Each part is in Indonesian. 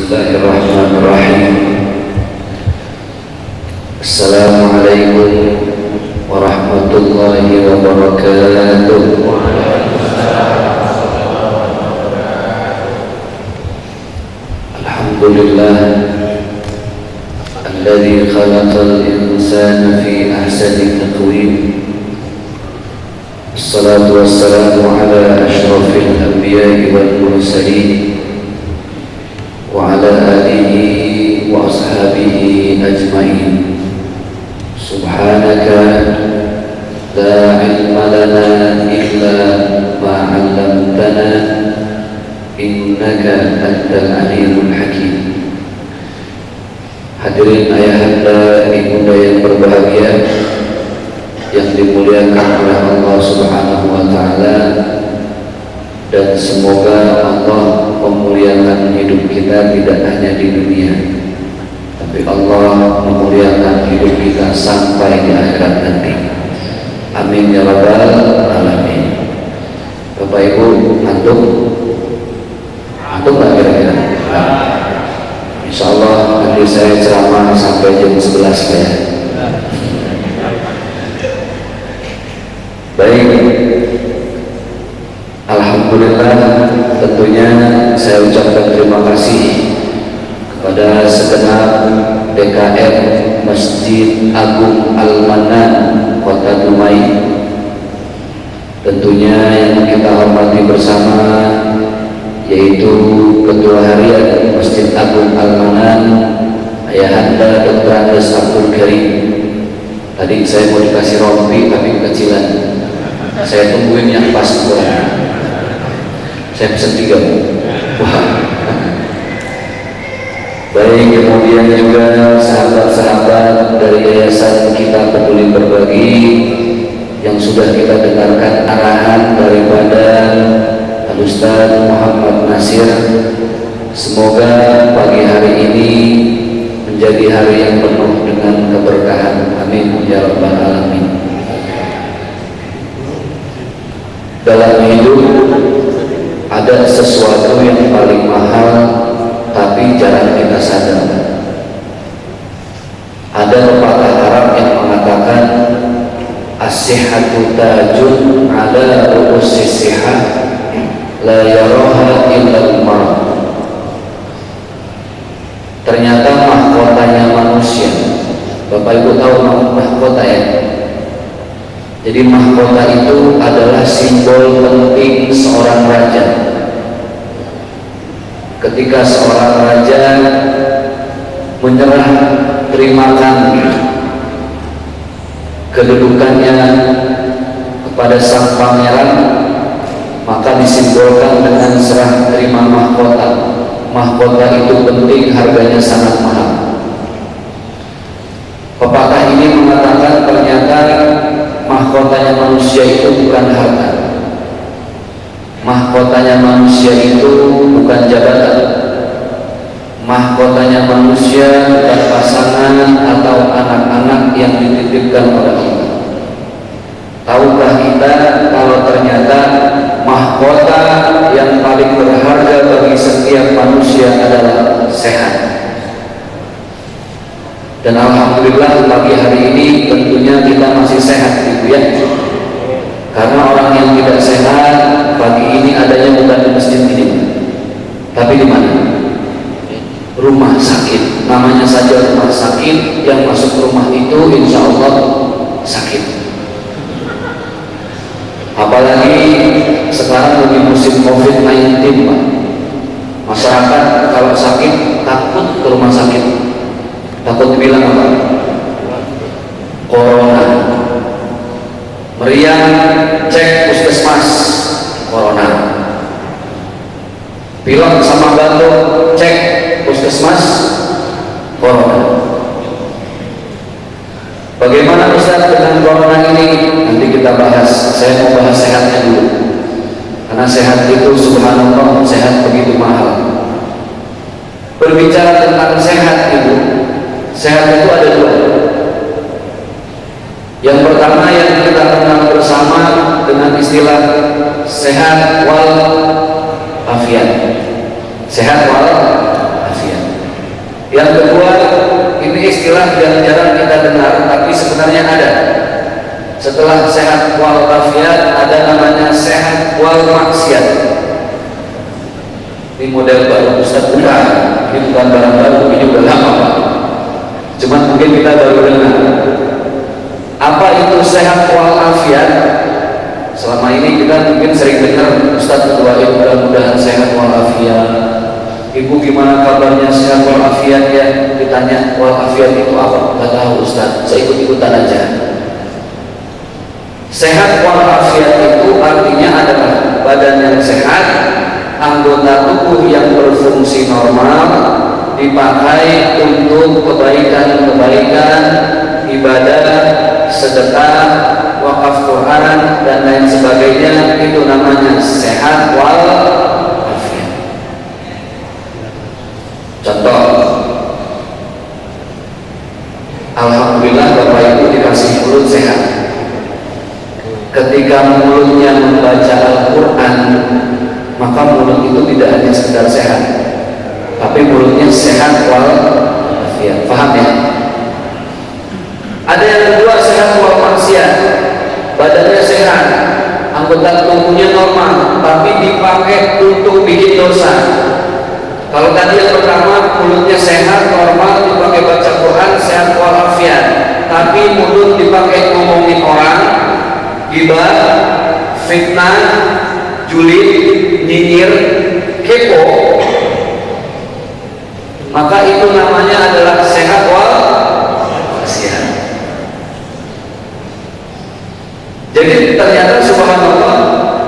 Bismillahirrahmanirrahim. Assalamualaikum warahmatullahi wabarakatuh. Alhamdulillah alladzi khalaqal insana fi ahsani taqwim. Assalatu wassalamu ala asyrafil anbiya'i wal mursalin wa ala alihi wa ashabihi ajma'in. Subhanaka la ilma lana illa ma 'allamtana innaka antal alimul hakim. Hadirin ayahanda ibunda yang berbahagia, yang dimuliakan oleh Allah Subhanahu wa taala, dan semoga Allah memuliakan hidup kita tidak hanya di dunia, tapi Allah memuliakan hidup kita sampai di akhirat nanti. Amin ya rabbal alamin. Bapak Ibu, antum nggak kira-kira? Insya Allah nanti saya ceramah sampai jam 11 ya. Baik, alhamdulillah, tentunya saya ucapkan terima kasih kepada segenap DKM Masjid Agung Al-Manan Kota Dumai. Tentunya yang kita hormati bersama yaitu Ketua Harian Masjid Agung Al-Manan, Ayahanda Dr. Andes Abdul Karim. Tadi saya mau dikasih rompi tapi kekecilan, saya tungguin yang pas kurang. Saya pesen 3. Wah. Baik, kemudian juga sahabat-sahabat dari Yayasan Kita Peduli Berbagi yang sudah kita dengarkan arahan daripada Ustaz Muhammad Nasir. Semoga pagi hari ini menjadi hari yang penuh dengan keberkahan. Amin ya rabbal alamin. Dalam hidup ada sesuatu yang paling mahal tapi jarang kita sadar. Ada pepatah Arab yang mengatakan as-sihhatu tajun ala ru'usis sihah la yaraha illa al-marad. Ternyata mahkotanya manusia. Bapak Ibu tahu mahkota ya? Jadi mahkota itu adalah simbol penting seorang raja. Ketika seorang raja menyerah terimakan kedudukannya kepada sang pangeran, maka disimbolkan dengan serah terima mahkota. Mahkota itu penting, harganya sangat mahal. Pepatah ini mengatakan ternyata mahkotanya manusia itu bukan harta. Mahkotanya manusia itu bukan jabatan. Mahkotanya manusia bukan pasangan atau anak-anak yang dititipkan oleh Allah. Tahukah kita kalau ternyata mahkota yang paling berharga bagi setiap manusia adalah sehat? Dan alhamdulillah pagi hari ini tentunya kita masih sehat gitu ya. Karena orang yang tidak sehat pagi ini adanya bukan di masjid ini, tapi di mana? Rumah sakit. Namanya saja rumah sakit, yang masuk rumah itu insya Allah sakit. Apalagi sekarang lagi musim COVID-19 Pak. Masyarakat kalau sakit takut ke rumah sakit. Takut dibilang apa? Corona. Meriang cek puskesmas, corona. Pilek sama batuk cek puskesmas, corona. Bagaimana Ustaz dengan corona ini? Nanti kita bahas. Saya mau bahas sehatnya dulu. Karena sehat itu subhanallah, sehat begitu mahal. Berbicara tentang sehat itu, sehat itu ada 2. Yang pertama yang kita kenal bersama dengan istilah sehat wal afiat. Sehat wal afiat. Yang kedua, ini istilah jarang-jarang kita dengar, tapi sebenarnya ada. Setelah sehat walafiat, ada namanya sehat wal maksiat. Ini model baru Ustaz, bukan? Ini bukan barang baru, ini udah lama Pak. Cuma mungkin kita baru dengar. Apa itu sehat walafiat? Selama ini kita mungkin sering dengar Ustaz doain mudah-mudahan sehat walafiat. Ibu gimana kabarnya, sehat walafiat ya? Ditanya walafiat itu apa? Gak tahu Ustaz, saya ikut-ikutan aja. Sehat walafiat itu artinya adalah badan yang sehat, anggota tubuh yang berfungsi normal, dipakai untuk kebaikan-kebaikan, ibadah, sedekah, wakaf Quran dan lain sebagainya. Itu namanya sehat walafiat. Contoh, alhamdulillah Bapak Ibu dikasih mulut sehat. Ketika mulutnya membaca Al-Quran, maka mulut itu tidak hanya sekedar sehat, tapi mulutnya sehat walafiat. Paham ya? Ada yang kedua, sehat wal maksiat. Badannya sehat, anggota tubuhnya normal, tapi dipakai untuk bikin dosa. Kalau tadi yang pertama, mulutnya sehat, normal, dipakai baca Quran, sehat walafiat. Tapi mulut dipakai ngomongin orang, gibah, fitnah, julid, nyinyir, kepo, maka itu namanya adalah sehat wal maksiat. Jadi ternyata subhanallah,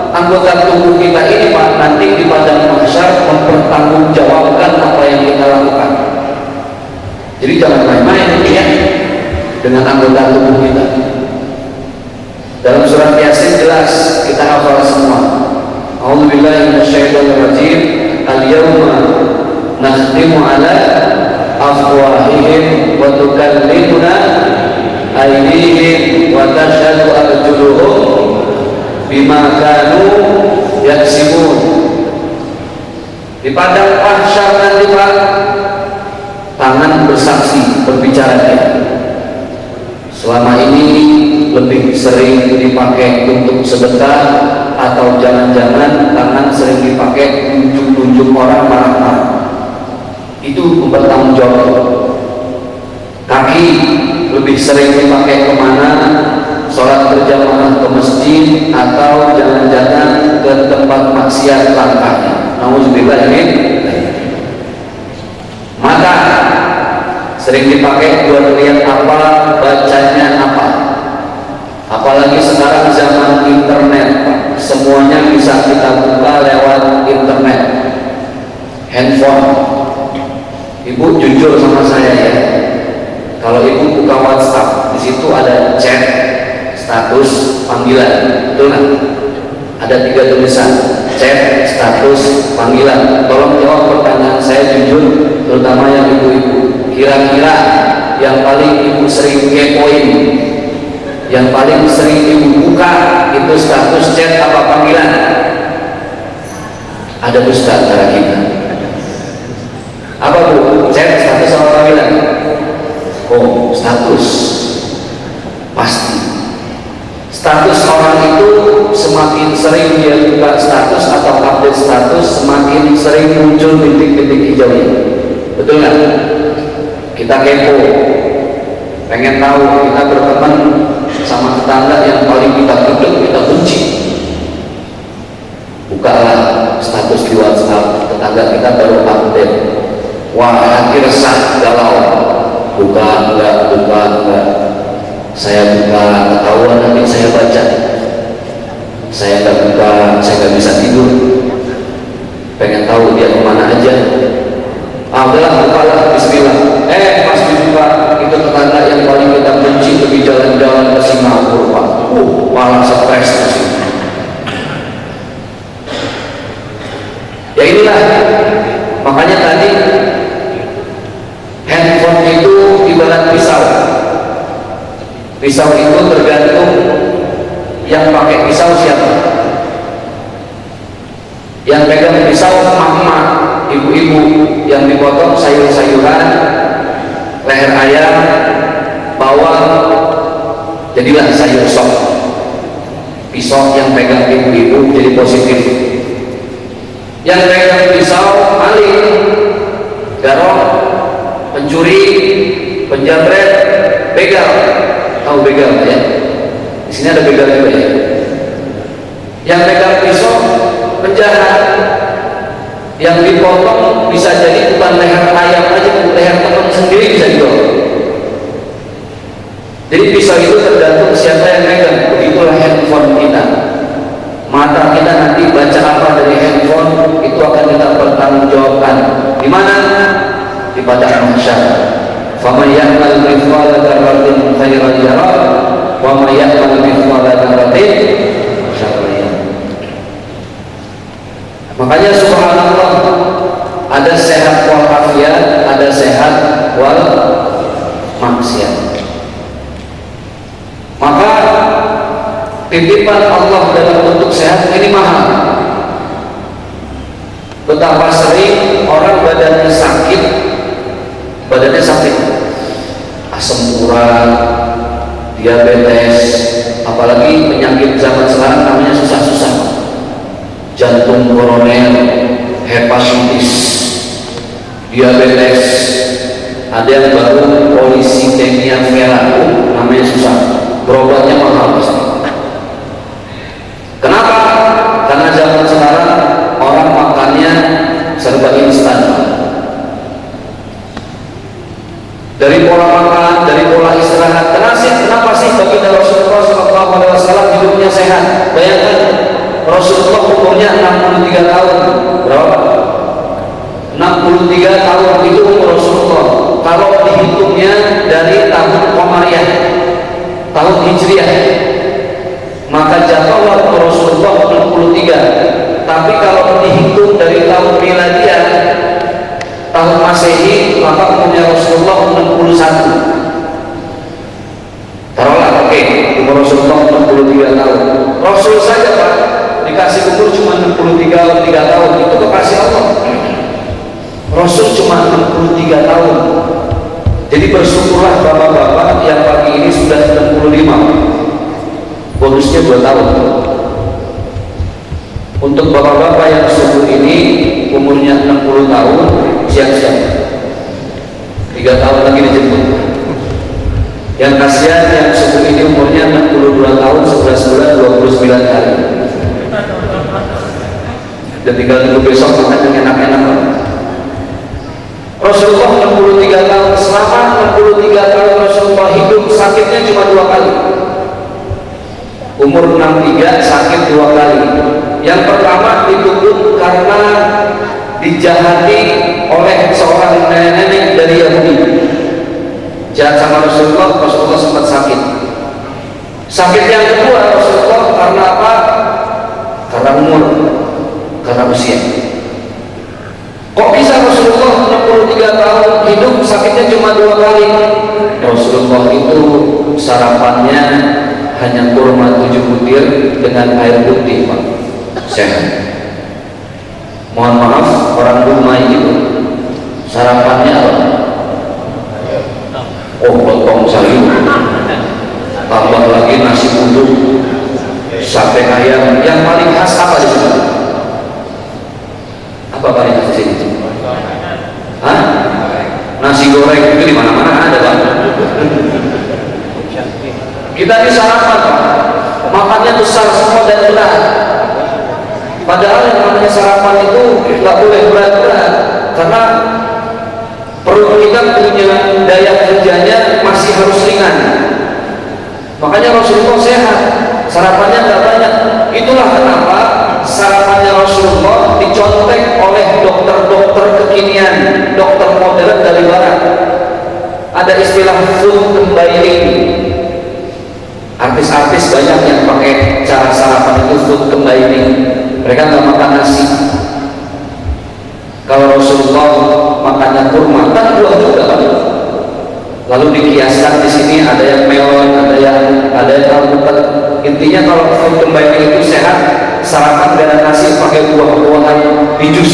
anggota tubuh kita ini Pak, nanti di padang mahsyar mempertanggungjawabkan apa yang kita lakukan. Jadi jangan main-main ya dengan anggota tubuh kita. Dalam surat Yasin jelas, kita hafal semua. A'udzubillahi minasyaitonirrajim. Al-yawma nakhtimu ala afwahihim wa tukallimuna aydihim wa tashhadu arjuluhum bima kanu yaksibun. Di padang mahsyar nanti Pak, tangan bersaksi, berbicara dia. Selama ini lebih sering dipakai untuk sedekah, atau jangan-jangan tangan sering dipakai tunjuk-tunjuk orang marah-marah. Itu bertanggung jawab. Kaki lebih sering dipakai kemana? Sholat berjamaah ke masjid, atau jangan-jangan ke tempat maksiat langkahnya. Nauzubillah ini. Mata sering dipakai buat lihat apa, bacanya apa. Apalagi sekarang zaman internet, semuanya bisa kita buka lewat internet, handphone. Ibu jujur sama saya ya, kalau ibu buka WhatsApp, di situ ada chat, status, panggilan, betul nggak? Ada 3 tulisan, chat, status, panggilan. Tolong jawab pertanyaan saya jujur, terutama yang ibu-ibu. Kira-kira yang paling ibu sering kepoin, yang paling sering ibu buka itu status, chat, apa panggilan? Ada dusta antara kita. Apa Bu? Chat, status, apa panggilan? Oh, status. Pasti. Status orang itu semakin sering dia buka status atau update status, semakin sering muncul bintik-bintik hijaunya. Betul nggak? Kita kepo, pengen tahu, kita berteman sama tetangga yang paling kita gedek, kita benci. Bukalah status di WhatsApp, tetangga kita baru update. Wah, hati resah, galau. Buka enggak. Saya buka, ketahuan nanti saya baca. Saya nggak buka, saya nggak bisa tidur. Pengen tahu dia kemana aja. Udahlah, bukalah, bismillah. Pas dibuka, itu tetangga yang paling kita benci pergi jalan-jalan ke Singapura Pak. Malah stres ke sini. Ya inilah, makanya tadi handphone itu ibarat pisau. Pisau itu tergantung yang pakai pisau siapa. Yang pegang pisau emak-emak, ibu-ibu yang dipotong sayur-sayuran, ayam, bawang, jadilah sayur sop. Pisau yang pegang ibu-ibu jadi positif, yang pegang pisau maling, garong, pencuri, penjamret, begal. Tahu begal ya? Di sini ada begal juga ya. Yang pegang pisau penjahat, yang dipotong bisa jadi bukan leher ayam aja, leher teman sendiri bisa dipotong. Jadi pisau itu tergantung siapa yang megang. Begitulah handphone kita. Mata kita nanti baca apa dari handphone itu akan kita pertanggungjawabkan. Di mana? Di padang mahsyar. Faman ya'mal mithqala dzarratin khairan yarah, wa man ya'mal mithqala dzarratin syarran yarah. Makanya subhanallah, ada sehat wal afiat, ada sehat wal maksiat. Maka titipan Allah dalam bentuk sehat ini mahal. Betapa sering orang badannya sakit, asam urat, diabetes, apalagi penyakit zaman sekarang namanya susah-susah, jantung koroner, hepatitis, diabetes, ada yang baru policythemia vera, namanya susah, berobatnya mahal pasti. Kenapa? Karena zaman sekarang orang makannya serba instan. Dari pola makan, dari pola istirahat. Kenapa sih baginda Rasulullah SAW hidupnya sehat? Bayangkan Rasulullah umurnya 63 tahun. Berapa? 63 tahun itu umur Rasulullah. Kalau dihitungnya dari tahun Qamariyah, tahun Hijriah, maka jatuh waktu Rasulullah 63. Tapi kalau dihitung dari tahun Miladiah, tahun Masehi, maka umurnya Rasulullah 61. Taruhlah, oke, umur Rasulullah 63 tahun. Rasul saja Pak dikasih umur cuma 63 tahun, itu kekasih Allah. Rasul cuma 63 tahun. Jadi bersyukurlah bapak-bapak yang pagi ini sudah 65, bonusnya 2 tahun. Untuk bapak-bapak yang subuh ini umurnya 60 tahun, siap-siap 3 tahun lagi dijemput. Yang kasihan yang subuh ini umurnya 62 tahun, 11 bulan, 29 hari. Dan tinggal tunggu besok makan yang enak-enak. Rasulullah 63 tahun, selama 63 tahun Rasulullah hidup, sakitnya cuma 2 kali. Umur 63 sakit 2 kali. Yang pertama ditutup karena dijahati oleh seorang nenek dari Yahudi. Jahat sama Rasulullah, Rasulullah sempat sakit. Sakit yang kedua Rasulullah karena apa? Karena umur, karena usia. Kok bisa Rasulullah 63 tahun hidup sakitnya cuma 2 kali? Rasulullah itu sarapannya hanya kurma 7 butir dengan air putih Pak, sehat. Mohon maaf, orang rumah itu sarapannya apa? Oh, potong sayur, tambah lagi nasi uduk, sate ayam. Yang paling khas apa di sini? Apa paling khas di sini? Hah? Nasi goreng itu di mana-mana ada Pak. Kita di sarapan Pak, makannya besar semua dan berat. Padahal yang namanya sarapan itu nggak boleh berat-berat, karena perut kita punya daya kerjanya masih harus ringan. Makanya Rasulullah sehat, sarapannya nggak banyak. Itulah kenapa sarapannya Rasulullah dicontek oleh dokter-dokter kekinian, dokter modern dari barat. Ada istilah food combining. Artis-artis banyak yang pakai cara sarapan itu food combining. Mereka nggak makan nasi. Kalau Rasulullah makannya kurma, kan buah juga kan? Lalu dikiaskan di sini ada yang melon, ada yang alpukat. Intinya kalau food combining itu sehat, sarapan dengan nasi pakai buah-buahan di jus.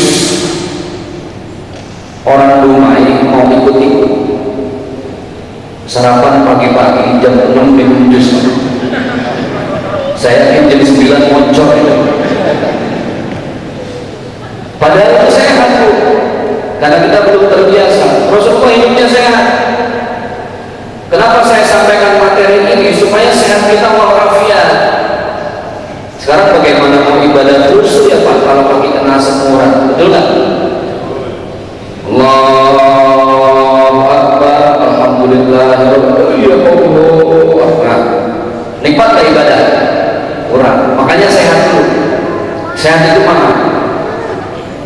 Orang rumah ini mau ikut-ikut. sarapan pagi-pagi jam 6 minum jus. Saya yakin jam 9 moncor itu. Padahal itu sehat Bu, karena kita belum terbiasa. Rasulullah hidupnya sehat. Kenapa saya sampaikan materi ini? Supaya sehat kita walafiat. Sekarang bagaimana mau ibadah terus ya Pak kalau pakai kena semua, betul nggak? Allahu Akbar, alhamdulillah, ya Allah. Nikmat gak ibadah? Kurang. Makanya sehat dulu. Sehat itu mahal.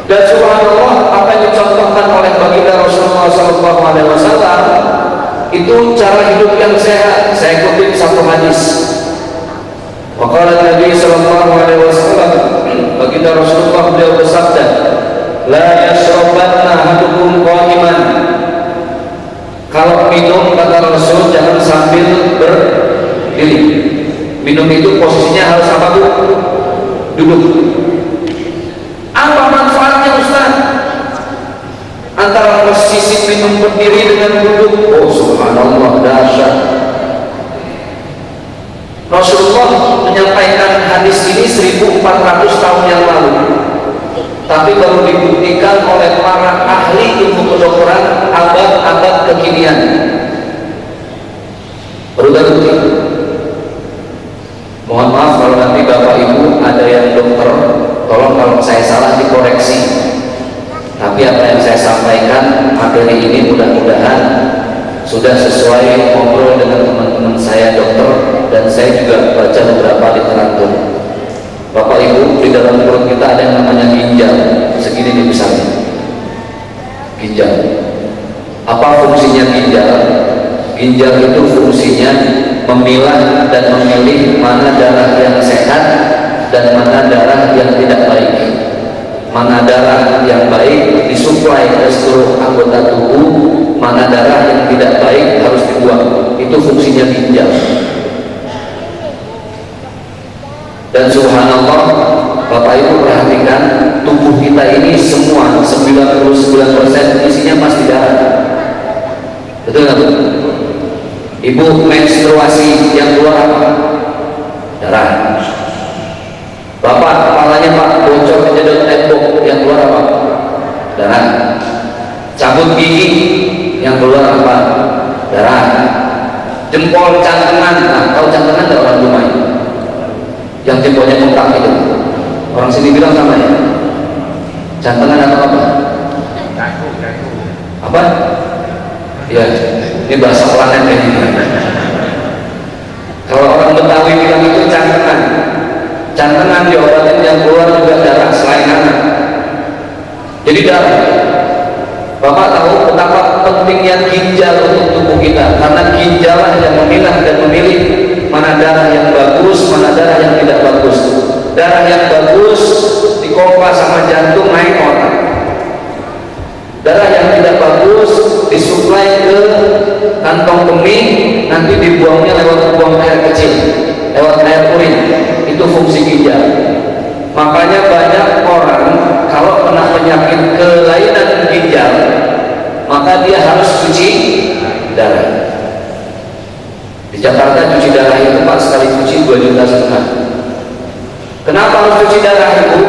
Dan subhanallah, apa yang dicontohkan oleh baginda Rasulullah SAW itu cara hidup yang sehat. Saya kutip satu hadis. Waqala Nabi SAW, baginda Rasulullah beliau bersabda, la yashrabanna ahadukum qa'iman. Kalau minum kata Rasul jangan sambil berdiri. Minum itu posisinya harus apa Bu? Duduk. Apa manfaatnya Ustaz? Antara posisi minum berdiri dengan duduk. Oh subhanallah, dahsyat. Rasulullah menyampaikan hadis ini 1400 tahun yang lalu, tapi baru dibuktikan oleh para ahli ilmu kedokteran abad-abad kekinian. Baru terbukti. Mohon maaf kalau nanti Bapak Ibu ada yang dokter, tolong kalau saya salah dikoreksi. Tapi apa yang saya sampaikan materi ini mudah-mudahan sudah sesuai ngobrol dengan teman-teman saya dokter, dan saya juga baca beberapa literatur. Bapak Ibu, di dalam perut kita ada yang namanya ginjal, segini nih besarnya. Ginjal. Apa fungsinya ginjal? Ginjal itu fungsinya memilah dan memilih mana darah yang sehat dan mana darah yang tidak baik. Mana darah yang baik disuplai ke seluruh anggota tubuh, mana darah yang tidak baik harus dibuang. Itu fungsinya ginjal. Dan subhanallah, Bapak Ibu perhatikan, tubuh kita ini semua 99% isinya pasti darah. Betul nggak Bu? Ibu menstruasi yang keluar apa? Darah. Bapak kepalanya Pak bocor kejedot tembok, yang keluar apa? Darah. Cabut gigi, yang keluar apa? Darah. Jempol cantengan, nah, tahu cantengan nggak orang rumah ini? Yang jempolnya bengkak itu, orang sini bilang sama ya? Cantengan atau apa? Apa? Ya, ini bahasa planet ini. Kalau orang Betawi bilang itu cantengan. Cantengan diobatin yang keluar juga darah selain anak. Jadi darah. Bapak tahu betapa pentingnya ginjal untuk tubuh kita, karena ginjal yang memilah dan memilih mana darah yang bagus, mana darah yang tidak bagus. Darah yang bagus dipompa sama jantung naik otak. Darah yang tidak bagus disuplai ke kantong kemih, nanti dibuangnya lewat buang air kecil, lewat air urin. Itu fungsi ginjal. Makanya banyak orang kalau kena penyakit kelainan ginjal, maka dia harus cuci darah. Di Jakarta cuci darah itu Pak, sekali cuci 2,5 juta. Kenapa harus cuci darah Ibu?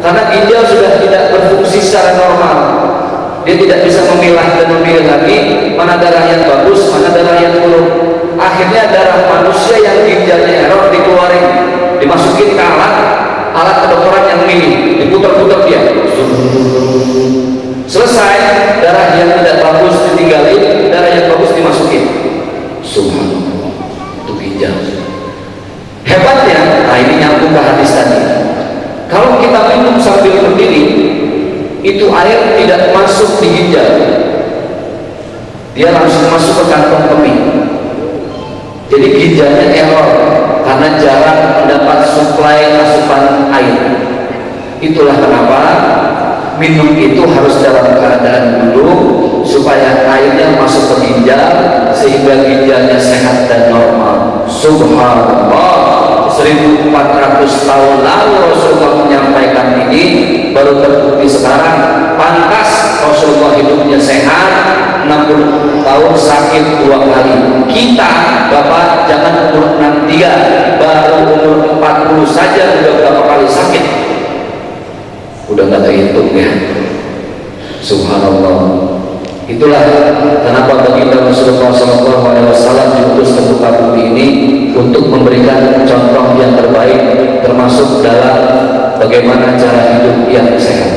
Karena ginjal sudah tidak berfungsi secara normal. Dia tidak bisa memilah dan memilih lagi mana darah yang bagus, mana darah yang buruk. Akhirnya darah manusia yang ginjalnya error dikeluarin, dimasukin ke alat kedokteran yang mini, diputar-putar dia. Selesai, darah yang tidak bagus ditinggalin, darah yang bagus dimasukin. Subhanallah, itu ginjal. Hebatnya, nah ini nyambung ke hadis tadi. Kalau kita minum sambil berdiri, itu air tidak masuk di ginjal, dia langsung masuk ke kantong kemih. Jadi ginjalnya error karena jarang mendapat suplai asupan air. Itulah kenapa minum itu harus dalam keadaan duduk supaya airnya masuk ke ginjal sehingga ginjalnya sehat dan normal. Subhanallah, 1400 tahun lalu Rasulullah menyampaikan ini, baru terbukti sekarang. Pantas Rasulullah hidupnya sehat 60 tahun setahun sakit 2 kali. Kita Bapak jangan umur 63, baru umur 40 saja udah berapa kali sakit, udah nggak terhitung ya. Subhanallah. Itulah kenapa baginda Rasulullah SAW diutus ke muka bumi ini untuk memberikan contoh yang terbaik, termasuk dalam bagaimana cara hidup yang sehat.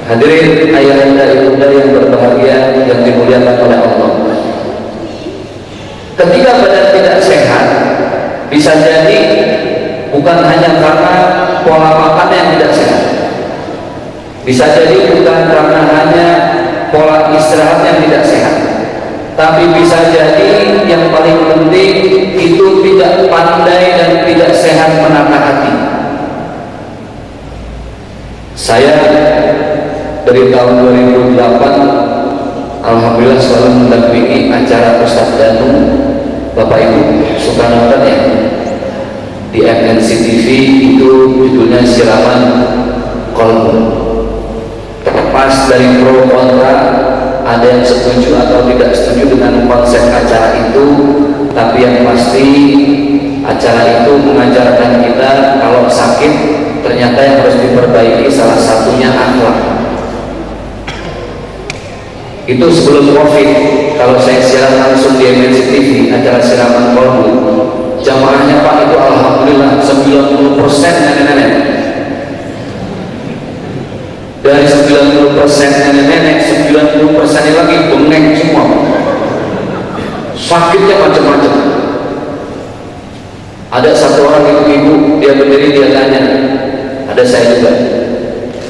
Hadirin ayahanda ibunda yang berbahagia yang dimuliakan oleh Allah. Ketika badan tidak sehat, bisa jadi bukan hanya karena pola makan yang tidak sehat, bisa jadi bukan karena hanya pola istirahat yang tidak sehat, tapi bisa jadi yang paling penting itu tidak pandai dan tidak sehat menata hati. Saya dari tahun 2008 alhamdulillah selalu mendampingi acara Ustadz Danu. Bapak Ibu suka nonton ya di MNC TV, itu judulnya Siraman Kolbu. Terlepas dari pro kontra, ada yang setuju atau tidak setuju dengan konsep acara itu, tapi yang pasti acara itu mengajarkan kita kalau sakit ternyata yang harus diperbaiki salah satunya akhlak. Itu sebelum Covid, kalau saya siaran langsung di MNC TV acara Siraman Kolbu, jamaahnya Pak itu alhamdulillah 90% nenek-nenek. Dari 90% nenek-nenek, 90% lagi bengek semua, sakitnya macam-macam. Ada satu orang ibu-ibu, dia berdiri, dia tanya, ada saya juga,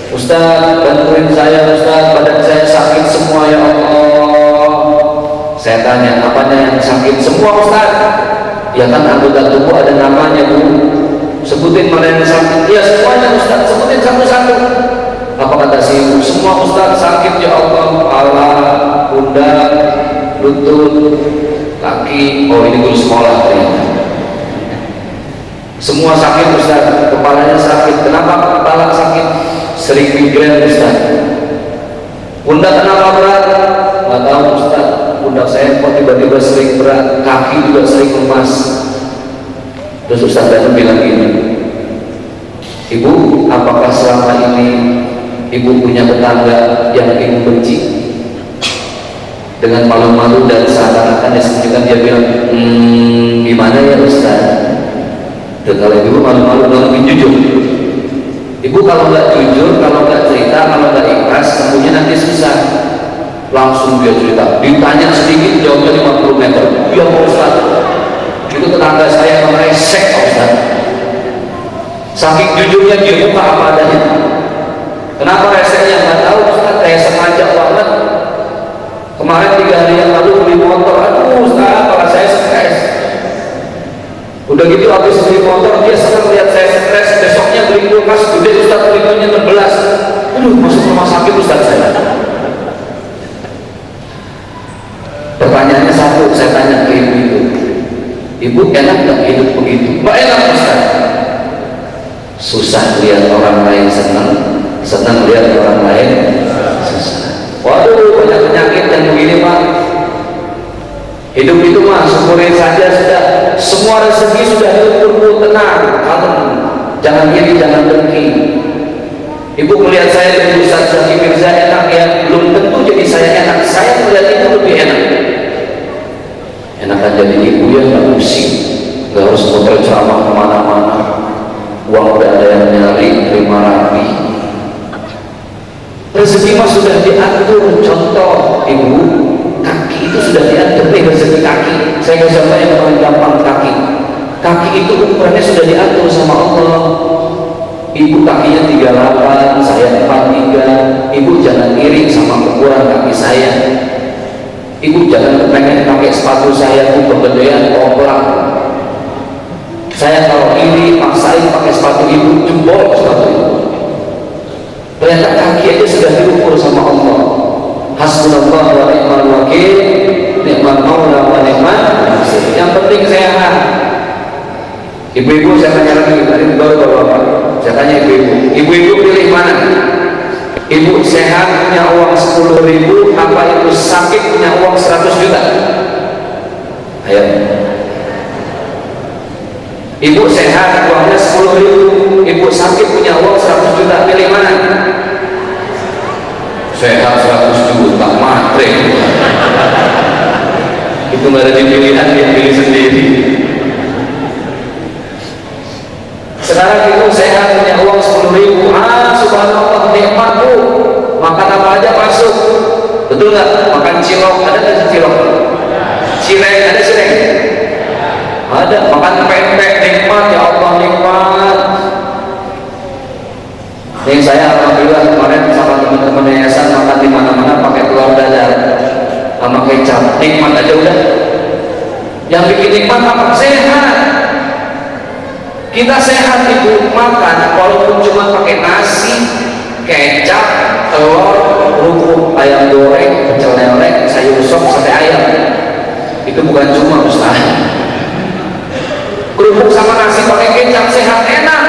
Ustaz bantuin saya Ustaz, badan saya sakit semua ya Allah. Saya tanya, apanya yang sakit semua Ustaz? Ya kan anggota tubuh ada namanya Bu, sebutin mana yang sakit. Ya semuanya Ustaz, sebutin satu-satu. Apa kata si ibu? Semua Ustaz sakit ya Allah, kepala, pundak, lutut, kaki. Oh ini guru sekolah ternyata. Semua sakit Ustaz, kepalanya sakit. Kenapa kepala sakit? Sering migrain Ustaz. Pundak kenapa berat? Nggak tahu Ustaz, pundak saya kok tiba-tiba sering berat, kaki juga sering lemas. Terus Ustaz Danu bilang gini, Ibu, apakah selama ini Ibu punya tetangga yang Ibu benci? Dengan malu-malu dan seakan-akan disebutkan dia bilang, gimana ya Ustaz? Dan kalau Ibu malu-malu dan jujur, Ibu kalau nggak jujur, kalau nggak cerita, kalau nggak ikhlas, tentunya nanti susah. Langsung dia cerita, ditanya sedikit jawabnya 50 meter. Ya Ustaz, itu tetangga saya meresek Ustaz. Saking jujurnya dia buka apa adanya. Kenapa reseknya? Nggak tahu Ustaz, kayak sengaja banget. Kemarin 3 hari yang lalu beli motor, aduh Ustaz, kepala saya stres. Udah gitu habis beli motor, dia senang lihat saya stres. Besoknya beli kulkas gede Ustaz, belinya 16. Aduh, masuk rumah sakit Ustaz saya. Pertanyaannya satu, saya tanya ke ibu itu, Ibu enak nggak hidup begitu? Nggak enak Ustaz. Susah lihat orang lain senang, senang lihat orang lain susah. Waduh, banyak penyakit yang begini Pak. Hidup itu mah syukurin saja sudah. Semua rezeki sudah diukur, tenang, kalem, jangan iri, jangan dengki. Ibu melihat saya dengan Ustaz Zaki Mirza enak ya, belum tentu jadi saya enak. Saya melihat itu lebih enak. Enakan jadi ibu ya, nggak pusing, nggak harus muter ceramah kemana-mana. Uang udah ada yang nyari, terima rapi. Rezeki mah sudah diatur. Contoh ibu, kaki itu sudah diatur nih rezeki kaki. Saya nggak contoh yang paling gampang kaki. Kaki itu ukurannya sudah diatur sama Allah. Ibu kakinya 38, saya 43. Ibu jangan iri sama ukuran kaki saya. Ibu jangan pengen pakai sepatu saya itu kegedean komplak. Saya kalau iri paksain pakai sepatu ibu, jebol sepatu ibu. Ternyata kaki aja sudah diukur sama Allah. Hasbunallah wa ni'mal wakil, ni'mal maula wa ni'mal nasir. Yang penting sehat. Ibu-ibu saya tanya lagi, tadi baru bapak. Saya tanya ibu-ibu, ibu-ibu pilih mana? Ibu sehat punya uang 10.000, apa ibu sakit punya uang 100 juta? juta. Ayo. Ibu sehat, uangnya 10.000. Ibu sakit punya uang 100 juta. Pilih mana? Sehat 100 juta, matre. Itu nggak ada pilihan, dia pilih sendiri. Sekarang ibu sehat punya uang 10.000. Subhanallah, nikmat bu. Makan apa aja masuk. Betul nggak? Makan cilok, ada nggak cilok? Cireng, ada cireng? Ada. Makan pempek, nikmat, ya Allah, nikmat. Ini saya alhamdulillah kemarin sama teman-teman yayasan makan di mana-mana pakai telur dadar sama kecap, nikmat aja udah. Yang bikin nikmat apa? Sehat. Kita sehat itu makan walaupun cuma pakai nasi, kecap, telur, kerupuk, ayam goreng, pecel lele, sayur sop, sate ayam. Itu bukan cuma Ustaz. Kerupuk sama nasi pakai kecap sehat, enak.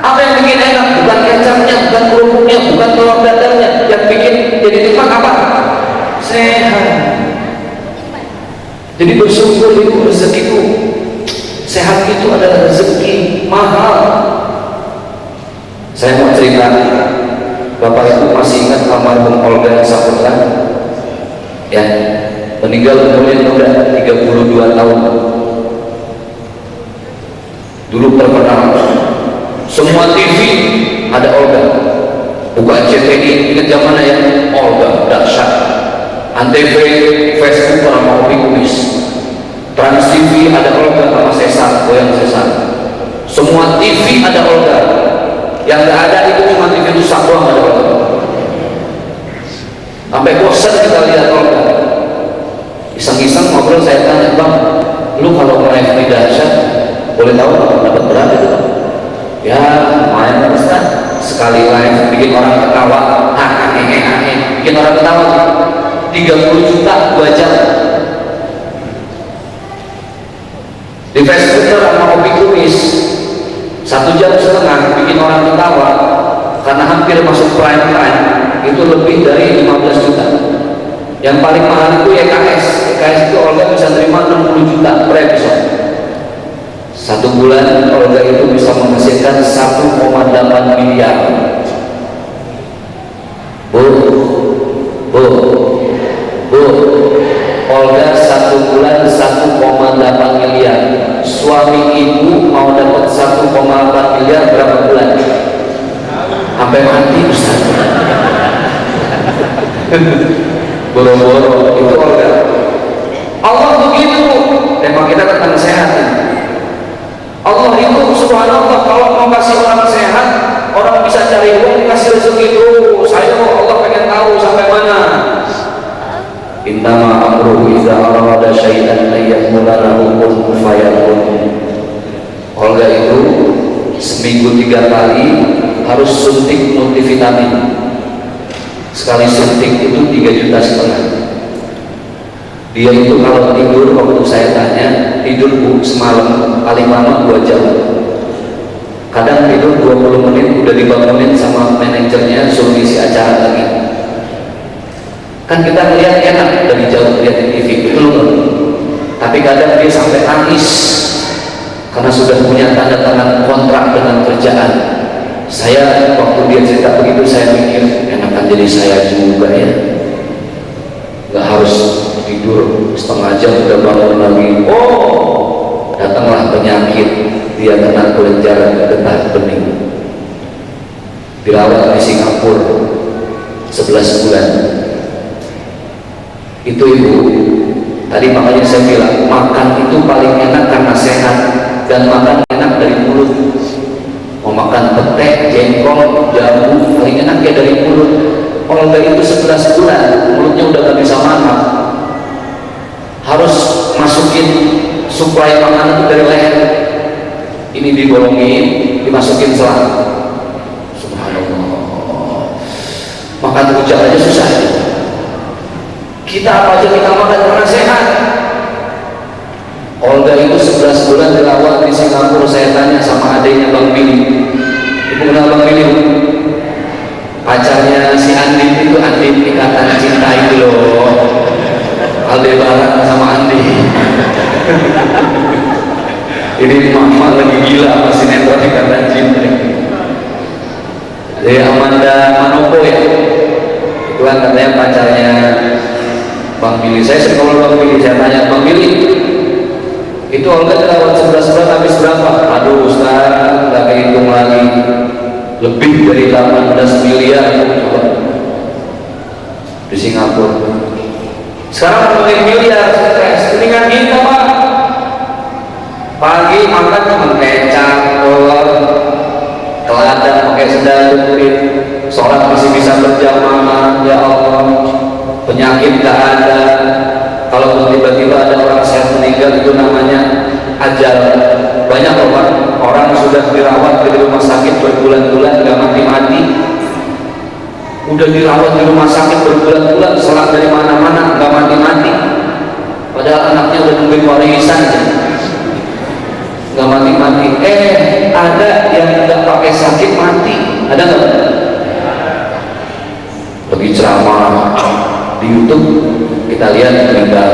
Apa yang bikin enak? Bukan kecapnya, bukan kerupuknya, bukan telur dadarnya. Yang bikin jadi nikmat apa? Sehat. Jadi bersyukur itu rezekiku. Sehat itu adalah rezeki mahal. Saya mau cerita, Bapak Ibu masih ingat almarhum Olga Saputra? Ya, meninggal umurnya muda 32 tahun. Dulu terkenal, semua TV ada Olga. Buka CTI, ingat zaman ya, Olga dahsyat. Antv, Facebook orang mau kopi kumis. Trans TV ada Olga sama Sesar, goyang Sesar. Semua TV ada Olga. Yang nggak ada itu cuma TV rusak doang, ada Olga. Sampai bosan kita lihat Olga. Iseng-iseng ngobrol, saya tanya, Bang, lu kalau live di dahsyat boleh tahu dapat berapa itu? Ya lumayan Ustaz, sekali live bikin orang ketawa, bikin orang ketawa 30 juta 2 jam. Di Facebook orang kopi kumis 1,5 jam bikin orang ketawa, karena hampir masuk prime time itu lebih dari 15 juta. Yang paling mahal itu EKS itu Olga bisa terima 60 juta per episode. 1 bulan Olga itu bisa menghasilkan 1,8 miliar. Bu, Olga 1 bulan 1,8 miliar. Suami ibu mau dapat 1,8 miliar berapa bulan? Sampai mati Ustaz. Boro-boro itu Olga. Allah begitu. Memang kita tentang sehat ini. Allah itu subhanallah, kalau mau kasih orang sehat, orang bisa cari uang dikasih rezeki itu. Saya Allah pengen tahu sampai mana. Innama amruhu idza arada syai'an ayyakula lahu kun fayakun. Olga itu seminggu 3 kali harus suntik multivitamin. Sekali suntik itu 3,5 juta. Dia itu kalau tidur, waktu saya tanya, tidur bu semalam paling lama 2 jam. Kadang tidur 20 menit udah dibangunin sama manajernya suruh isi acara lagi. Kan kita melihat enak dari jauh lihat di TV, betul. Tapi kadang dia sampai nangis karena sudah punya tanda tangan kontrak dengan kerjaan. Saya waktu dia cerita begitu, saya mikir enakan jadi saya juga ya, nggak harus tidur setengah jam udah bangun lagi. Oh, datanglah penyakit, dia kena kelenjar getah bening, dirawat di Singapura 11 bulan. Itu ibu tadi, makanya saya bilang makan itu paling enak karena sehat, dan makan enak dari mulut. Mau makan petek, jengkol, jamu, paling enak ya dari mulut. Olga itu 11 bulan mulutnya udah gak bisa makan, harus masukin suplai makanan itu dari leher. Ini digolongin, dimasukin selang. Subhanallah, makan rujak aja susah. Kita apa aja kita makan karena sehat. Olga itu 11 bulan dirawat di Singapura. Saya tanya sama adiknya Bang Billy, ibu kenal Bang Billy? Pacarnya si Andin itu, Andin Ikatan Cinta itu loh. Aldebaran sama Andi. Ini mama lagi gila sama sinetron Ikatan Cinta. Jadi Amanda Manopo ya, itu kan katanya pacarnya Bang Billy. Saya sering kalau Bang Billy, saya tanya Bang Billy, itu Olga dirawat 11 bulan habis berapa? Aduh Ustaz, nggak kehitung lagi, lebih dari 18 miliar coba di Singapura. Sekarang mulai miliar stres, mendingan kita Pak. Pagi makan cuma kecap, telur, teladan pakai sendal jepit, sholat masih bisa berjamaah, ya Allah. Penyakit gak ada. Kalau tiba-tiba ada orang sehat meninggal, itu namanya ajal. Banyak orang sudah dirawat di rumah sakit berbulan-bulan gak mati-mati, udah dirawat di rumah sakit berbulan-bulan, sholat dari mana-mana gak mati-mati, padahal anaknya udah nungguin warisan gak mati-mati. Ada yang gak pakai sakit mati, ada gak? Bagi ceramah di YouTube kita lihat meninggal,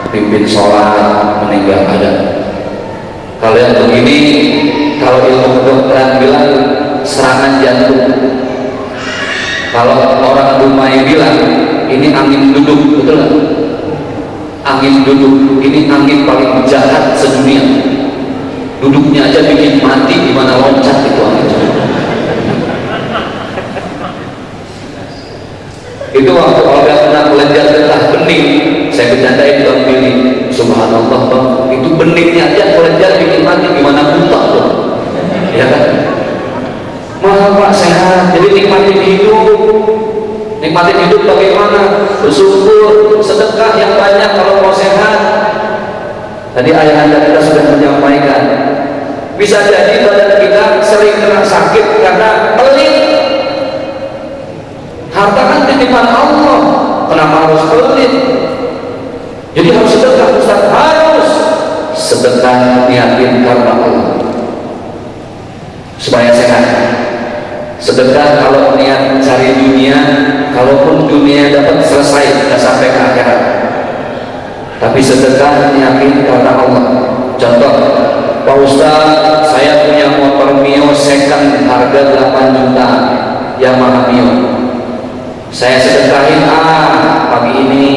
pimpin sholat meninggal ada. Kalau yang begini, kalau ilmu kedokteran bilang serangan jantung. Kalau orang Dumai bilang ini angin duduk, betul nggak? Angin duduk, ini angin paling jahat sedunia. Duduknya aja bikin mati, gimana loncat itu angin. Itu waktu Olga pernah belajar getah bening, saya bercandain Bang Billy, subhanallah Bang, itu beningnya aja belajar bikin mati, gimana buta tuh, ya kan? Mahal Pak, sehat, jadi nikmatin hidup bagaimana? Bersyukur, sedekah yang banyak kalau mau sehat. Tadi ayahanda kita sudah menyampaikan, bisa jadi badan kita sering kena sakit karena pelit. Harta kan titipan Allah, kenapa harus pelit? Jadi harus sedekah, Ustaz, harus sedekah niatin karena Allah supaya sehat. Sedekah kalau niat cari dunia, kalaupun dunia dapat selesai, tidak sampai ke akhirat. Tapi sedekah niatin karena Allah. Contoh, Pak Ustaz, saya punya motor Mio second harga 8 juta, Yamaha Mio. Saya sedekahin pagi ini,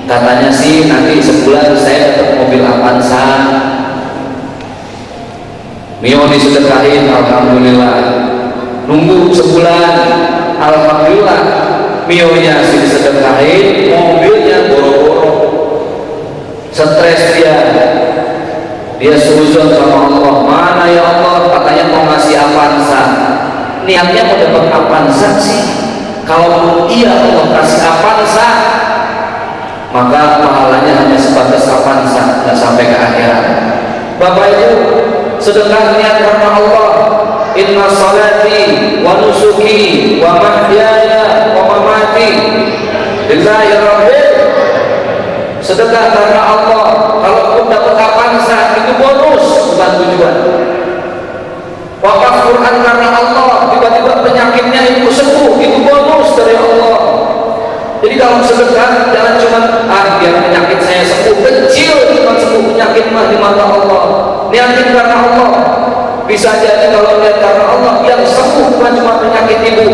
katanya sih nanti sebulan saya dapat mobil Avanza. Mio disedekahin, alhamdulillah. Nunggu sebulan, alhamdulillah. Mio nya sih disedekahin, mobilnya boro-boro. Stres dia suzon sama Allah. Mana ya Allah, katanya mau ngasih Avanza, niatnya mau dapat Avanza sih. Kalau iya Allah kasih Avanza, maka pahalanya hanya sebatas Avanza, tidak sampai ke akhirat. Bapak Ibu, sedekah niat karena Allah. Inna salati wa nusuki wa mahyaya wa mamati lillahi rabbil. Sedekah karena Allah, kalaupun dapat Avanza itu bonus, bukan tujuan. Wakaf Quran karena Allah, tiba-tiba penyakitnya itu sembuh, itu bonus dari Allah. Jadi kalau sedekah jangan cuma biar penyakit saya sembuh, kecil cuma sembuh penyakit mah di mata Allah. Niatin karena Allah. Bisa jadi kalau niat karena Allah, yang sembuh bukan cuma penyakit ibu,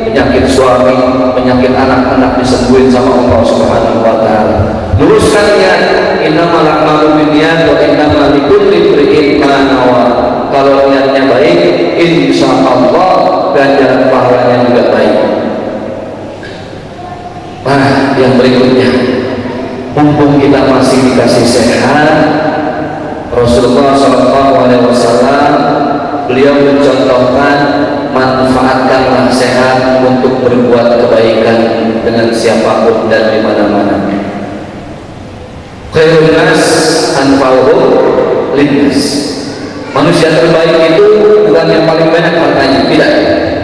penyakit suami, penyakit anak-anak disembuhin sama Allah Subhanahu wa taala. Luruskan niat, innamal a'malu binniyat wa innamal likulli imri'in ma nawa. Kalau niatnya baik, insya Allah ganjaran pahalanya juga baik. Yang berikutnya, mumpung kita masih dikasih sehat, Rasulullah SAW beliau mencontohkan, manfaatkanlah sehat untuk berbuat kebaikan dengan siapapun dan di mana-mana. Khairun nas anfa'uhum linnas. Manusia terbaik itu bukan yang paling banyak hartanya, tidak.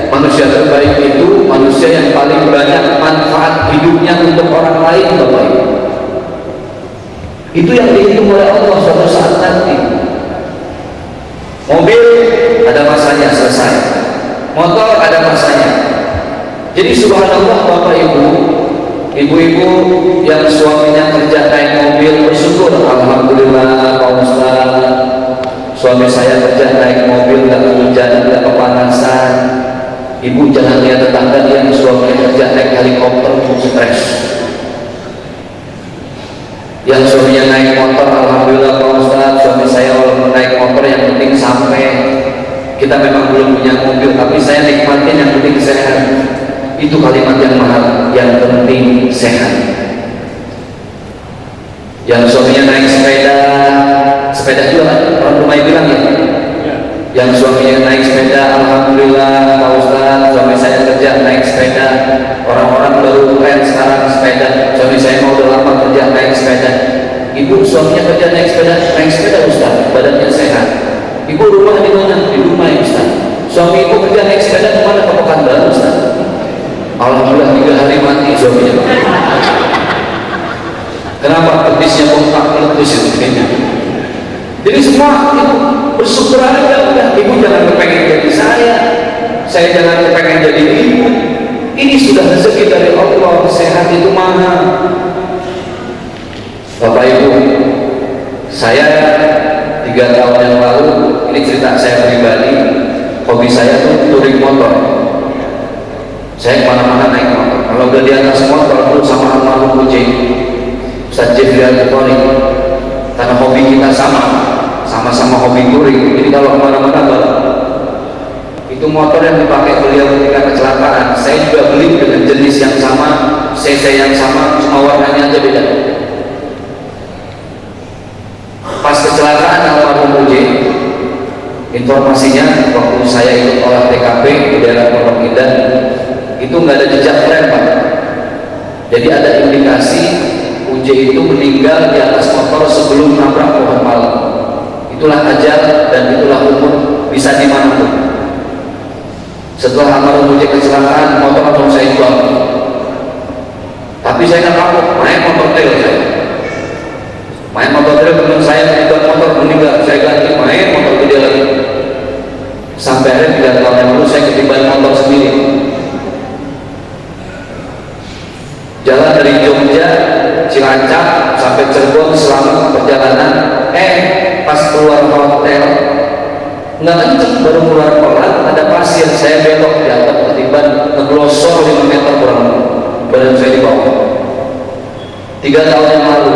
Manusia terbaik itu manusia yang paling banyak manfaat hidupnya untuk orang lain, Bapak Ibu. Itu yang dihitung oleh Allah suatu saat nanti. Mobil ada masanya selesai, motor ada masanya. Jadi subhanallah Bapak Ibu, Ibu-ibu yang suaminya kerja naik mobil bersyukur, alhamdulillah Pak Ustaz, suami saya kerja naik mobil, nggak kehujanan, nggak kepanasan. Ibu jangan lihat tetangga yang suaminya kerja naik helikopter, stres. Yang suaminya naik motor, alhamdulillah Pak Ustaz, suami saya walaupun naik motor yang penting sampai. Kita memang belum punya mobil, tapi saya nikmatin yang penting sehat. Itu kalimat yang mahal, yang penting sehat. Yang suaminya naik sepeda juga kan? Orang rumah bilang ya. Yang suaminya naik sepeda, alhamdulillah Pak Ustaz, suami saya kerja naik sepeda. Orang-orang baru keren sekarang sepeda. Suami saya mau udah lama kerja naik sepeda. Ibu suaminya kerja naik sepeda Ustaz, badannya sehat. Ibu rumah di mana? Di rumah ya Ustaz. Suami ibu kerja naik sepeda kemana? Ke Pekanbaru Ustaz. Alhamdulillah 3 hari mati suaminya. Kenapa? Petisnya bengkak meletus itu. Jadi semua itu bersyukur aja udah. Ibu jangan kepengen jadi saya jangan kepengen jadi ibu. Ini sudah rezeki dari Allah. Sehat itu mahal. Bapak Ibu, saya 3 tahun yang lalu, ini cerita saya pribadi, hobi saya tuh touring motor. Saya kemana-mana naik motor. Kalau udah di atas motor tuh sama almarhum Uji Ustaz Jeffrey Al-Bukhari, karena hobi kita sama-sama hobi touring. Jadi kalau kemana-mana balap. Itu motor yang dipakai beliau ketika kecelakaan. Saya juga beli dengan jenis yang sama, cc yang sama, cuma warnanya aja beda. Pas kecelakaan almarhum Uji, informasinya waktu saya ikut olah TKP di daerah Pondok Indah, itu nggak ada jejak rem Pak. Jadi ada indikasi Uji itu meninggal di atas motor sebelum nabrak pohon palem. Itulah ajal dan itulah umur, bisa dimanapun. Setelah almarhum Uji kecelakaan, motor langsung saya jual. Tapi saya nggak takut, main motor trail saya. Main motor trail, teman saya juga motor meninggal, saya ganti main motor gede lagi. Sampai akhirnya 3 tahun yang lalu saya ketiban motor sendiri. Jalan dari Jogja, Cilacap sampai Cirebon selama perjalanan. Pas keluar hotel, nggak kenceng, baru keluar pelan, ada pasir, saya belok di atas ketiban, ngeglosor 5 meter kurang, badan saya di bawah. 3 tahun yang lalu,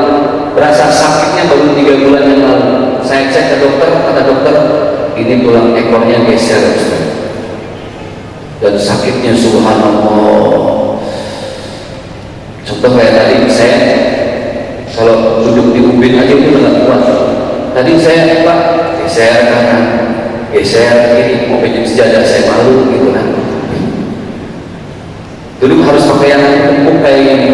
berasa sakitnya baru 3 bulan yang lalu. Saya cek ke dokter, kata dokter, ini tulang ekornya geser Ustaz. Dan sakitnya subhanallah. Contoh kayak tadi, saya kalau duduk di ubin aja itu nggak kuat. Tadi saya Pak, geser kanan, geser kiri, mau pinjam sejadah saya malu gitu kan. Dulu harus pakai yang empuk kayak gini.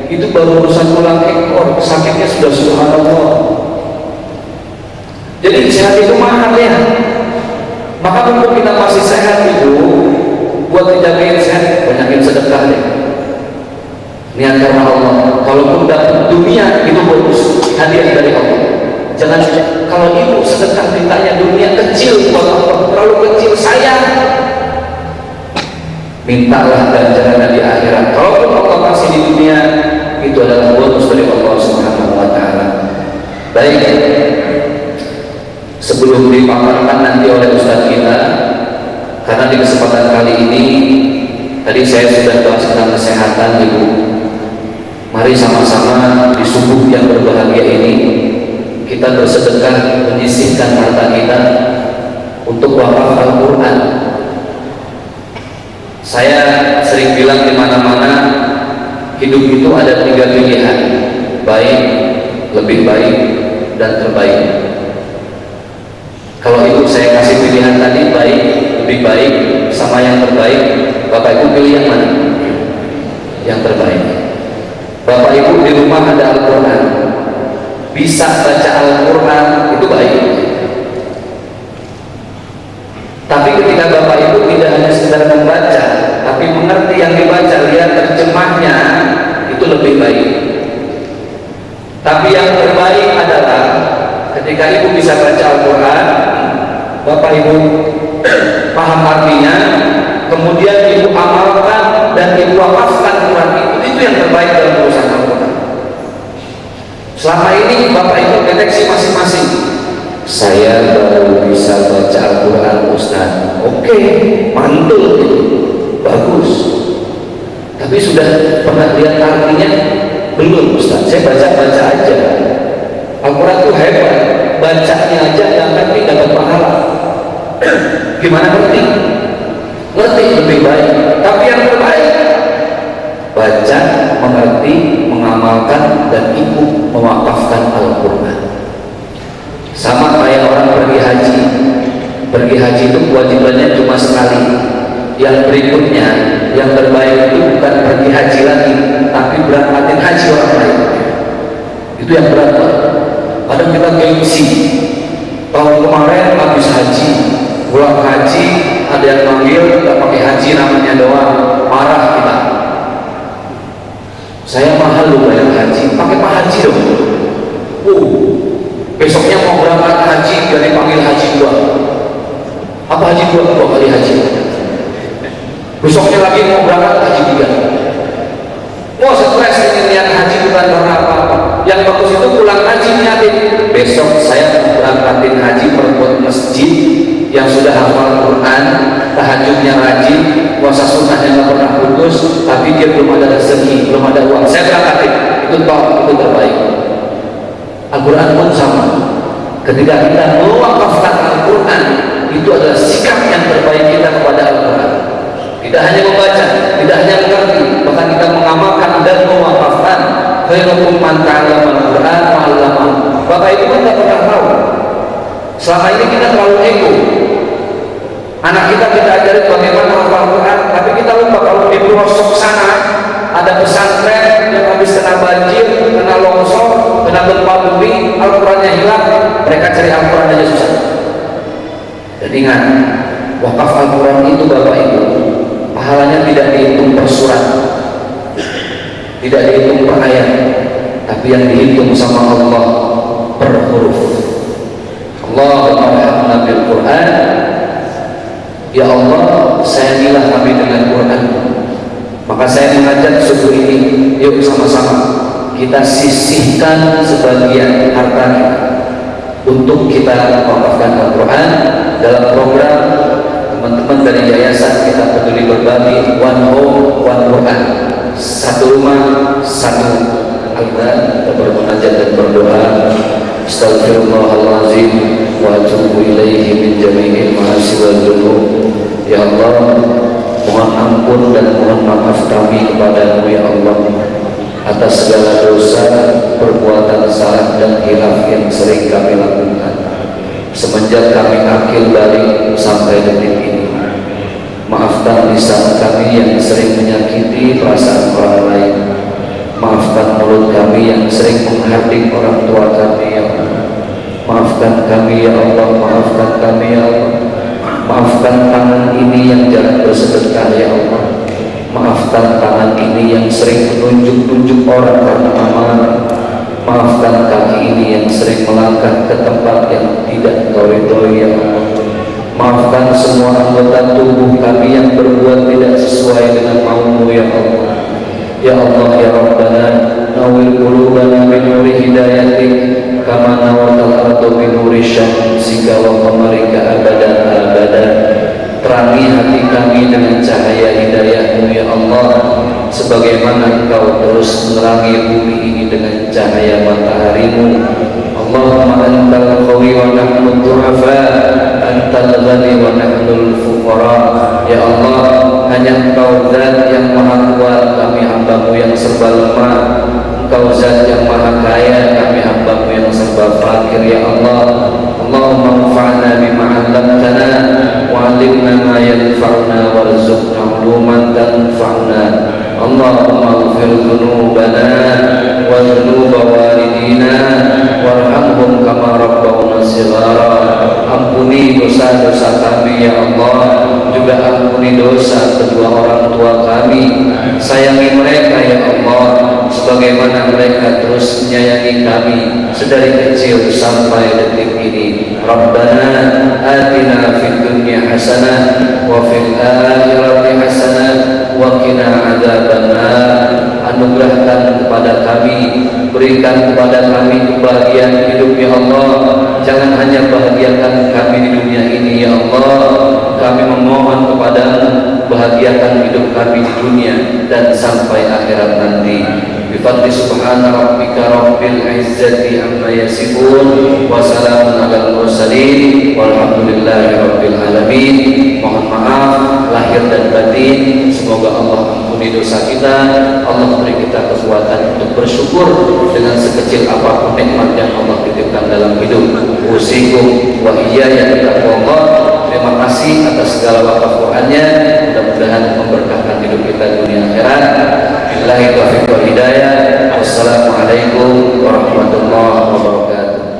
Itu baru urusan tulang ekor, sakitnya sudah subhanallah. Jadi sehat itu mahal ya. Maka untuk kita masih sehat itu, buat dijagain sehat, banyakin sedekah deh. Niat karena Allah. Kalaupun dapat dunia itu bonus, hadiah dari Allah. Jangan kalau ibu sedekah mintanya dunia kecil buat Allah, terlalu kecil sayang. Mintalah ganjaran di akhirat. Kalaupun Allah kasih di dunia, itu adalah bonus dari Allah Subhanahu wa taala. Baik, sebelum dipaparkan nanti oleh Ustaz kita, karena di kesempatan kali ini tadi saya sudah bahas tentang kesehatan ibu. Mari sama-sama di subuh yang berbahagia ini kita bersedekah menyisihkan harta kita untuk wakaf Al-Quran. Saya sering bilang di mana-mana, hidup itu ada 3 pilihan, baik, lebih baik, dan terbaik. Kalau ibu saya kasih pilihan tadi, baik, lebih baik, sama yang terbaik, Bapak Ibu pilih yang mana? Yang terbaik. Bapak Ibu di rumah ada Al-Quran, bisa baca Al-Quran, itu baik. Tapi ketika Bapak Ibu tidak hanya sekedar membaca, tapi mengerti yang dibaca, lihat terjemahnya, itu lebih baik. Tapi yang terbaik adalah ketika ibu bisa baca Al-Quran, Bapak Ibu paham artinya, kemudian ibu amalkan dan ibu wakafkan Quran itu yang terbaik dalam urusan Al-Quran. Selama ini Bapak Ibu deteksi masing-masing, saya baru bisa baca Al-Quran Ustaz. Oke, mantul gitu, bagus. Tapi sudah pernah lihat artinya? Belum Ustaz, saya baca-baca aja. Al-Quran itu hebat, bacanya aja nggak ngerti dapat pahala. Gimana ngerti? Ngerti lebih baik. Tapi yang terbaik, baca, mengerti, mengamalkan, dan ikut mewakafkan Al-Quran. Sama kayak orang pergi haji. Pergi haji itu kewajibannya cuma sekali. Yang berikutnya, yang terbaik itu bukan pergi haji lagi, tapi berangkatin haji orang lain. Itu yang berat, Pak. Padahal kita gengsi. Tahun kemarin habis haji, pulang haji, ada yang manggil nggak pakai haji namanya doang, marah kita. Saya mahal loh bayar haji, pakai Pak Haji dong. Besoknya mau berangkat haji, dia dipanggil haji 2. Apa haji 2? 2 kali haji. Besoknya lagi mau berangkat haji 3. Mau stres ingin lihat haji bukan karena apa-apa. Yang bagus itu pulang haji niatin, besok saya berangkatin haji perbuat masjid yang sudah hafal Quran, tahajudnya rajin, puasa sunnahnya nggak pernah putus, tapi dia belum ada rezeki, belum ada uang. Saya berangkatin, itu top, itu terbaik. Al-Quran pun sama. Ketika kita mewakafkan Al-Quran, itu adalah sikap yang terbaik kita kepada Al-Quran. Tidak hanya membaca, tidak hanya mengerti, bahkan kita mengamalkan dan mewakafkan. Khairukum man ta'allama al-Quran wa 'allamahu. Bapak Ibu kan tidak pernah tahu. Selama ini kita terlalu ego. Anak kita ajarin bagaimana hafal Quran, tapi kita lupa kalau di pelosok sana ada pesantren yang habis kena banjir, kena longsor, kena gempa bumi, Al-Qurannya hilang, mereka cari Al-Quran aja susah. Dan ingat, wakaf Al-Quran itu Bapak Ibu, pahalanya tidak dihitung per surat, tidak dihitung per ayat, tapi yang dihitung sama Allah per huruf. Allahumma rahmatna bil Quran. Ya Allah, sayangilah kami dengan Quran. Maka saya mengajak subuh ini, yuk sama-sama kita sisihkan sebagian harta kita untuk kita wakafkan Al-Quran dalam program teman-teman dari yayasan kita peduli berbagi, One Home One Quran, satu rumah satu Al-Quran. Kita bermunajat dan berdoa. Astaghfirullahaladzim wa atubu ilaihi min jami'il ma'asi wal dzunub. Ya Allah, mohon ampun dan mohon maaf kami kepadamu ya Allah atas segala dosa, perbuatan salah dan hilaf yang sering kami lakukan semenjak kami akil balik sampai detik ini. Maafkan lisan kami yang sering menyakiti perasaan orang lain. Maafkan mulut kami yang sering menghardik orang tua kami ya Allah. Maafkan kami ya Allah, maafkan kami ya Allah. Maafkan tangan ini yang jarang bersedekah ya Allah. Maafkan tangan ini yang sering menunjuk-nunjuk orang karena amarah. Maafkan kaki ini yang sering melangkah ke tempat yang tidak Kau ridhoi ya Allah. Maafkan semua anggota tubuh kami yang berbuat tidak sesuai dengan mau-Mu ya Allah. Ya Allah ya Rabbana, nawwir qulubana bi nuri hidayatik kama nawwartal ardu bi nuri syamsika wa qamarika abadan abadan. Terangi hati kami dengan cahaya hidayah-Mu ya Allah, sebagaimana Engkau terus menerangi bumi ini dengan cahaya matahari-Mu. Allahumma antal qawi wa nahnu du'afa, antal ghani wa nahnu al-fuqara. Ya Allah, hanya Engkau zat yang maha kuat, kami hamba-Mu yang serba lemah. Engkau zat yang maha kaya, kami hamba-Mu yang serba fakir ya Allah. Allahumma anfa'na bima 'allamtana wa 'allimna ma yanfa'una warzuqna 'uluman tanfa'una. Allahumma ighfir dhunubana wa dhunuba walidina warhamhum kama rabbawna shighara. Ampuni dosa-dosa kami ya Allah, juga ampuni dosa dosa kedua orang tua kami. Sayangi mereka ya Allah, sebagaimana mereka terus menyayangi kami sedari kecil sampai detik ini. Rabbana atina fid dunya hasanah wa fil akhirati hasanah wa qina adzabannar. Anugerahkan kepada kami, berikan kepada kami kebahagiaan hidup ya Allah. Jangan hanya bahagiakan kami di dunia ini ya Allah, kami memohon kepadamu bahagiakan hidup kami di dunia dan sampai akhirat nanti. Bifadli subhana rabbika rabbil izzati amma yasifun wa salamun alal mursalin walhamdulillahi rabbil alamin. Mohon maaf lahir dan batin, semoga Allah ampuni dosa kita, Allah beri kita kekuatan untuk bersyukur dengan sekecil apapun nikmat yang Allah titipkan dalam hidup. Usikum wa iyaya bitaqwallah. Terima kasih atas segala wakaf Qur'annya, mudah-mudahan memberkahkan hidup kita dunia akhirat. Billahi taufiq wal hidayah. Wassalamualaikum warahmatullahi wabarakatuh.